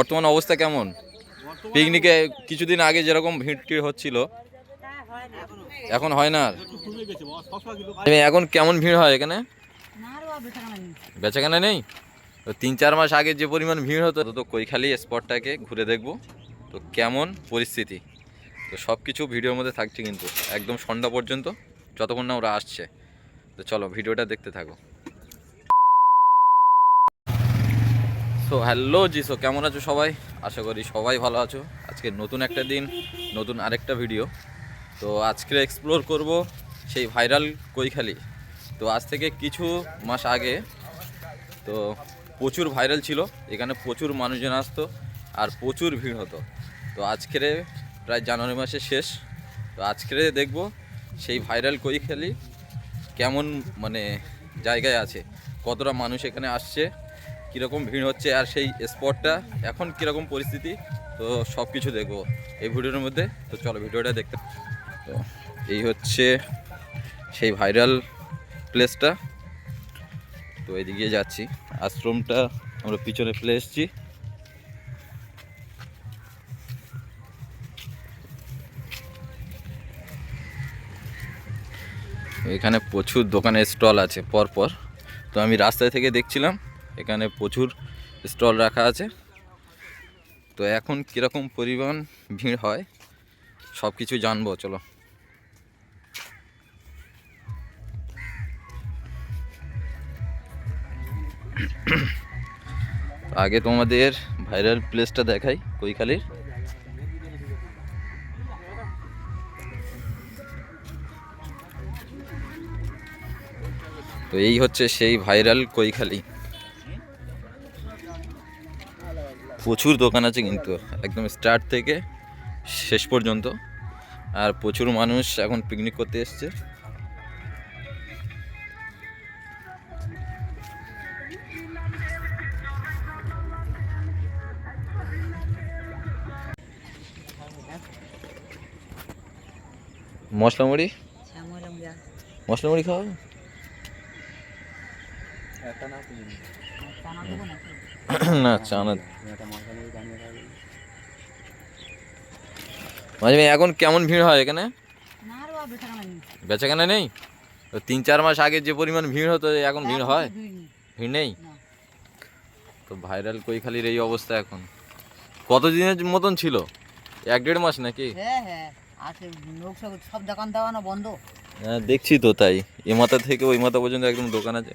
বর্তমান অবস্থা কেমন? পিকনিকে কিছুদিন আগে যেরকম ভিড় হচ্ছিল এখন হয় না আর। এখন কেমন ভিড় হয় এখানে? বেচাকেনা নেই। তো 3-4 মাস আগে যে পরিমাণ ভিড় হতো, তো কৈখালি স্পটটাকে ঘুরে দেখবো তো কেমন পরিস্থিতি। তো সব কিছু ভিডিওর মধ্যে থাকছে কিন্তু একদম সন্ধ্যা পর্যন্ত, যতক্ষণ না ওরা আসছে। তো চলো ভিডিওটা দেখতে থাকো। সো হ্যালো জিসো, কেমন আছো সবাই? আশা করি সবাই ভালো আছো। আজকে নতুন একটা দিন, নতুন আরেকটা ভিডিও। তো আজকে এক্সপ্লোর করব সেই ভাইরাল কৈখালি। তো আজ থেকে কিছু মাস আগে তো প্রচুর ভাইরাল ছিল, এখানে প্রচুর মানুষজন আসতো আর প্রচুর ভিড় হতো। তো আজকের প্রায় জানুয়ারি মাসের শেষ, তো আজকের দেখব সেই ভাইরাল কৈখালি কেমন মানে জায়গায় আছে, কতটা মানুষ এখানে আসছে, কীরকম ভিড় হচ্ছে, আর সেই স্পটটা এখন কীরকম পরিস্থিতি। তো সব কিছু দেখবো এই ভিডিওর মধ্যে। তো চলো ভিডিওটা দেখতে। তো এই হচ্ছে সেই ভাইরাল প্লেসটা। তো এদিকে যাচ্ছি, আশ্রমটা আমরা পিছনে ফেলে এসেছি। এখানে প্রচুর দোকানের স্টল আছে পরপর। তো আমি রাস্তায় থেকে দেখছিলাম এখানে প্রচুর স্টল রাখা আছে। তো এখন কীরকম পরিমাণ ভিড় হয় সব কিছু জানবো, চলো। আগে তোমাদের ভাইরাল প্লেসটা দেখাই কৈখালির। তো এই হচ্ছে সেই ভাইরাল কৈখালি। প্রচুর দোকান আছে কিন্তু একদম স্টার্ট থেকে শেষ পর্যন্ত, আর প্রচুর মানুষ এখন পিকনিক করতে এসছে। মশলা মুড়ি, মশলা মুড়ি খাওয়া না, চানা মাঝে এখন কেমন ভিড় হয় এখানে? বেচাকেনা নেই। তো 3-4 মাস আগে যে পরিমাণ ভিড় হতো এখন ভিড় হয়? ভিড় নেই। তো ভাইরাল কৈখালির এই অবস্থা এখন। কতদিনের মতন ছিল? 1-1.5 মাস নাকি? সব দোকান দেওয়ানো বন্ধ। হ্যাঁ দেখছি তো, তাই এ মাথা থেকে ওই মাথা পর্যন্ত একদম দোকান আছে,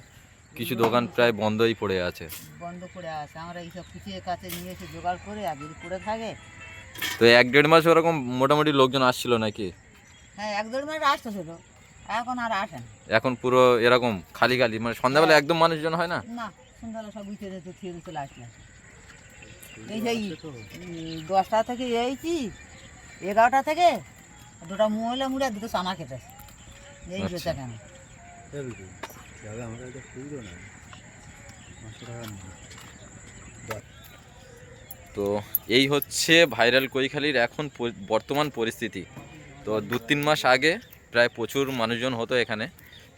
কিছু দোকান প্রায় বন্ধই পড়ে আছে। বন্ধ করে আছে, আমরা এইসব পিছিয়ে কাছে নিয়ে এসে জোগাড় করে আর যদি পড়ে থাকে। তো 1-1.5 মাস ওরকম মোটামুটি লোকজন আসছিল নাকি? হ্যাঁ 1-1.5 মাস আসতেছিল, এখন আর আসেন। এখন পুরো এরকম খালি খালি, মানে সন্ধ্যাবেলা একদম মানুষজন হয় না? না, সন্ধ্যাবেলা সব উঠে যেত, ফিরে চলে আসলাম। এই সেই 10টা থেকে এইছি, 11টা থেকে 2টা মহিলা মুড়ে 2টো চানা খেতেছে। এই বেচা কেন? তো এই হচ্ছে ভাইরাল কৈখালির এখন বর্তমান পরিস্থিতি। তো 2-3 মাস আগে প্রায় প্রচুর মানুষজন হতো এখানে,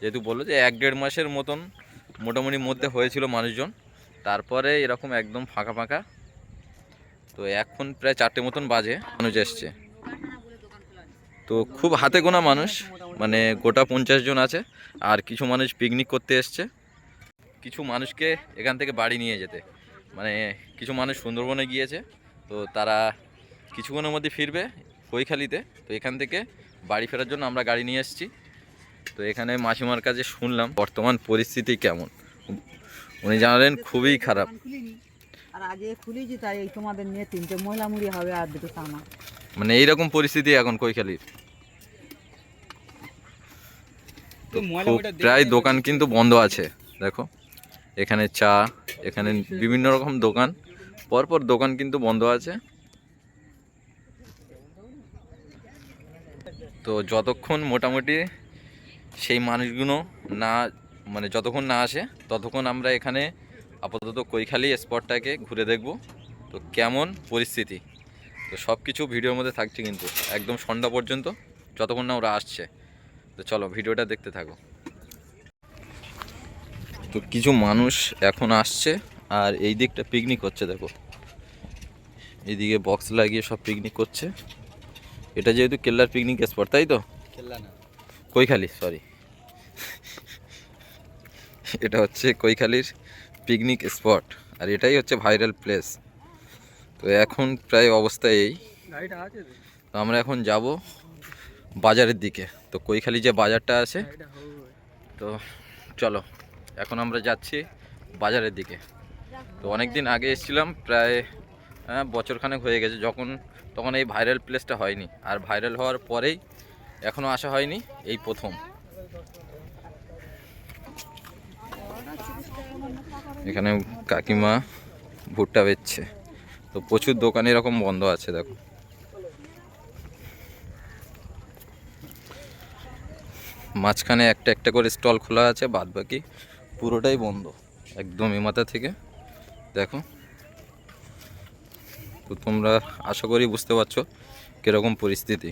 যেহেতু বললো যে 1-1.5 মাসের মতন মোটামুটি মধ্যে হয়েছিল মানুষজন, তারপরে এরকম একদম ফাঁকা ফাঁকা। তো এখন প্রায় 4টে মতন বাজে, মানুষ এসছে। তো খুব হাতে গোনা মানুষ, মানে গোটা 50 জন আছে। আর কিছু মানুষ পিকনিক করতে এসছে, কিছু মানুষকে এখান থেকে বাড়ি নিয়ে যেতে, মানে কিছু মানুষ সুন্দরবনে গিয়েছে, তো তারা কিছুক্ষণের মধ্যে ফিরবে কৈখালিতে। তো এখান থেকে বাড়ি ফেরার জন্য আমরা গাড়ি নিয়ে এসেছি। তো এখানে মাসিমার কাছে শুনলাম বর্তমান পরিস্থিতি কেমন। উনি জানালেন খুবই খারাপ। আর আজকে খুলেছি, তাই এই তোমাদের নিয়ে 3টে মহিলা মুড়ি হবে আর 2টো চানা। মানে এইরকম পরিস্থিতি এখন কৈখালির। তো প্রায় দোকান কিন্তু বন্ধ আছে, দেখো এখানে চা, এখানে বিভিন্ন রকম দোকান, পরপর দোকান কিন্তু বন্ধ আছে। তো যতক্ষণ মোটামুটি সেই মানুষগুলো না, মানে যতক্ষণ না আসে ততক্ষণ আমরা এখানে আপাতত কৈখালি স্পটটাকে ঘুরে দেখব তো কেমন পরিস্থিতি। তো সব কিছু ভিডিওর মধ্যে থাকছে কিন্তু একদম সন্ধ্যা পর্যন্ত, যতক্ষণ না ওরা আসছে। তো চলো ভিডিওটা দেখতে থাকো। তো কিছু মানুষ এখন আসছে আর এই দিকটা পিকনিক হচ্ছে, দেখো এদিকে বক্স লাগিয়ে সব পিকনিক করছে। এটা যেহেতু কেল্লার পিকনিক স্পট, তাই তো? কৈখালি, সরি, এটা হচ্ছে কৈখালির পিকনিক স্পট, আর এটাই হচ্ছে ভাইরাল প্লেস। তো এখন প্রায় অবস্থা এই, তো আমরা এখন যাব বাজারের দিকে। তো কৈখালি যে বাজারটা আছে, তো চলো এখন আমরা যাচ্ছি বাজারের দিকে। তো অনেক দিন আগে এসেছিলাম, প্রায় বছরখানেক হয়ে গেছে, তখন এই ভাইরাল প্লেসটা হয়নি। আর ভাইরাল হওয়ার পরেই এখনও আসা হয়নি, এই প্রথম। এখানে কাকিমা ভুট্টা বেচছে। তো প্রচুর দোকান এরকম বন্ধ আছে, দেখো। মাঝখানে একটা একটা করে স্টল খোলা আছে, বাদ বাকি পুরোটাই বন্ধ, একদম এ মাথা থেকে দেখো। তো তোমরা আশা করি বুঝতে পারছো কিরকম পরিস্থিতি।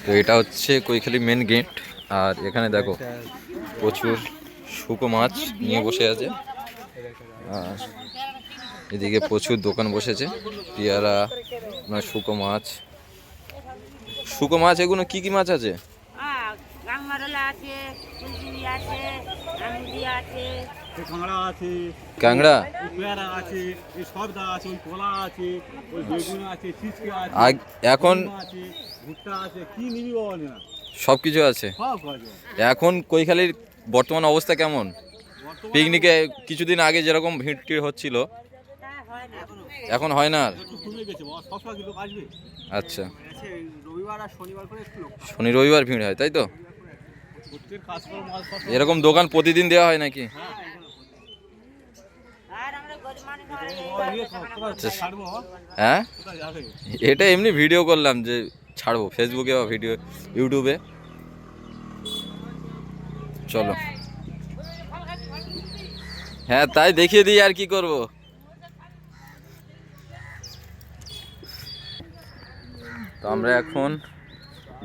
তো এটা হচ্ছে কৈখালি মেন গেট, আর এখানে দেখো প্রচুর শুকো মাছ নিয়ে বসে আছে, আর এদিকে প্রচুর দোকান বসেছে, পেয়ারা, শুকো মাছ। শুকো মাছ এগুলো কি কি মাছ আছে? কাঁকড়া আছে, কাঁকড়া, পেয়ারা আছে, এই সবদা আছে, ওই কলা আছে, ওই বেগুন আছে, চিচকে আছে, এখন ডিম আছে, ভুট্টা আছে, কি নিবি বল না, সব কিছু আছে। সব আছে। এখন কৈখালির বর্তমান অবস্থা কেমন? বর্তমানে পিকনিকে কিছুদিন আগে যেরকম ভিড় টিড় হচ্ছিল, এখন হয় না আর? একটু কমে গেছে, সবসময় লোক আসবে। আচ্ছা, রবিবার আর শনিবার করে একটু লোক, শনি রবিবার ভিড় হয়, তাই তো? প্রত্যেক কাজকর্ম সব এরকম দোকান প্রতিদিন দেওয়া হয় নাকি? ছাড়বো, হ্যাঁ, কোথায় যাবে? এটা এমনি ভিডিও করলাম যে ছাড়বো ফেসবুকে বা ইউটিউবে। চলো, হ্যাঁ তাই দেখিয়ে দিই, আর কি করব। তো আমরা এখন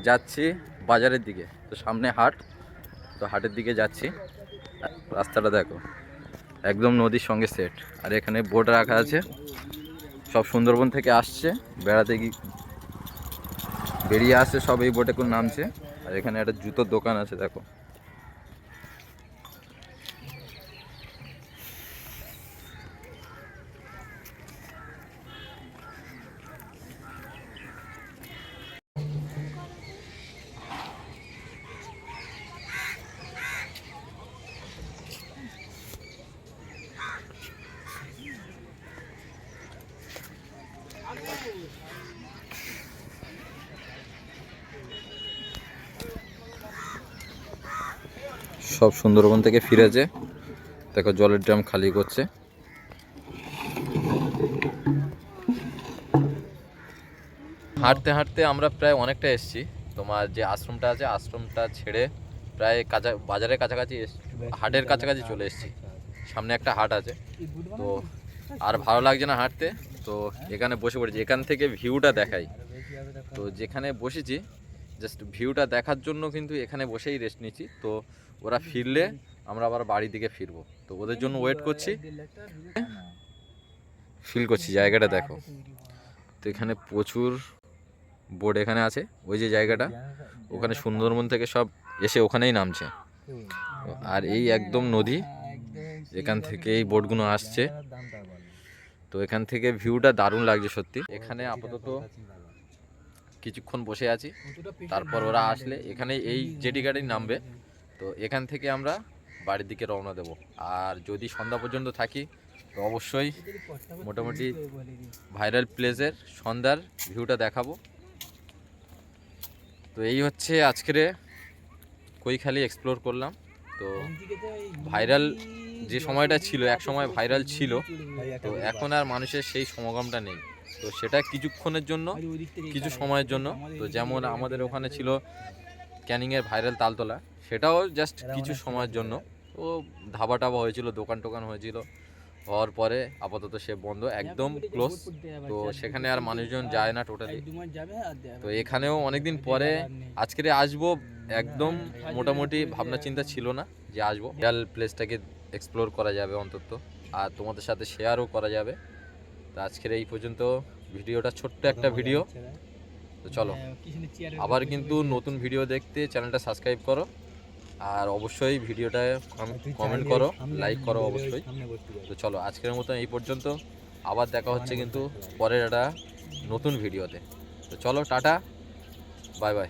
যাচ্ছি বাজারের দিকে। তো সামনে হাট, তো হাটের দিকে যাচ্ছি। রাস্তাটা দেখো, একদম নদীর সঙ্গে সেট। আর এখানে বোট রাখা আছে, সব সুন্দরবন থেকে আসছে বেড়াতে, বেরিয়ে আসছে সব এই বোটে করে নামছে। আর এখানে একটা জুতোর দোকান আছে, দেখো। সব সুন্দরবন থেকে ফিরেছে, দেখো জলের ড্রাম খালি করছে। হাঁটতে হাঁটতে আমরা প্রায় অনেকটা এসেছি। তোমার যে আশ্রমটা আছে, আশ্রমটা ছেড়ে প্রায় বাজারের কাছাকাছি, হাটের কাছাকাছি চলে এসেছি। সামনে একটা হাট আছে, তো আর ভালো লাগছে না হাঁটতে, তো এখানে বসে পড়েছি। এখান থেকে ভিউটা দেখাই। তো যেখানে বসেছি জাস্ট ভিউটা দেখার জন্য কিন্তু এখানে বসেই রেস্ট নিচ্ছি। তো ওরা ফিরলে আমরা আবার বাড়ির দিকে ফিরবো, তো ওদের জন্য ওয়েট করছি, ফিল করছি জায়গাটা দেখো। তো এখানে প্রচুর বোট এখানে আছে, ওই যে জায়গাটা, ওখানে সুন্দরবন থেকে সব এসে ওখানেই নামছে। আর এই একদম নদী, এখান থেকে এই বোটগুলো আসছে। তো এখান থেকে ভিউটা দারুণ লাগছে সত্যি। এখানে আপাতত কিছুক্ষণ বসে আছি, তারপর ওরা আসলে এখানে এই জেটি গাড়ি নামবে। তো এখান থেকে আমরা বাড়ির দিকে রওনা দেব। আর যদি সন্ধ্যা পর্যন্ত থাকি তো অবশ্যই মোটামুটি ভাইরাল প্লেসের সন্ধ্যার ভিউটা দেখাবো। তো এই হচ্ছে আজকের কৈখালি এক্সপ্লোর করলাম। তো ভাইরাল যে সময়টা ছিল, এক সময় ভাইরাল ছিল, তো এখন আর মানুষের সেই সমাগমটা নেই। তো সেটা কিছুক্ষণের জন্য, কিছু সময়ের জন্য। তো যেমন আমাদের ওখানে ছিল ক্যানিংয়ের ভাইরাল তালতলা, সেটাও জাস্ট কিছু সময়ের জন্য। তো ধাবা টাবা হয়েছিল, দোকান টোকান হয়েছিল, হওয়ার পরে আপাতত সে বন্ধ, একদম ক্লোজ। তো সেখানে আর মানুষজন যায় না টোটালি। তো এখানেও অনেকদিন পরে আজকে আসবো, একদম মোটামুটি ভাবনা চিন্তা ছিল না যে আসবো। রিয়াল প্লেসটাকে এক্সপ্লোর করা যাবে অন্তত, আর তোমাদের সাথে শেয়ারও করা যাবে। তো আজকের এই পর্যন্ত ভিডিওটা, ছোট্ট একটা ভিডিও। তো চলো, আবার কিন্তু নতুন ভিডিও দেখতে চ্যানেলটা সাবস্ক্রাইব করো, আর অবশ্যই ভিডিওটা কমেন্ট করো, লাইক করো অবশ্যই। তো চলো, আজকের মতো এই পর্যন্ত। আবার দেখা হচ্ছে কিন্তু পরের একটা নতুন ভিডিওতে। তো চলো, টাটা, বাই বাই।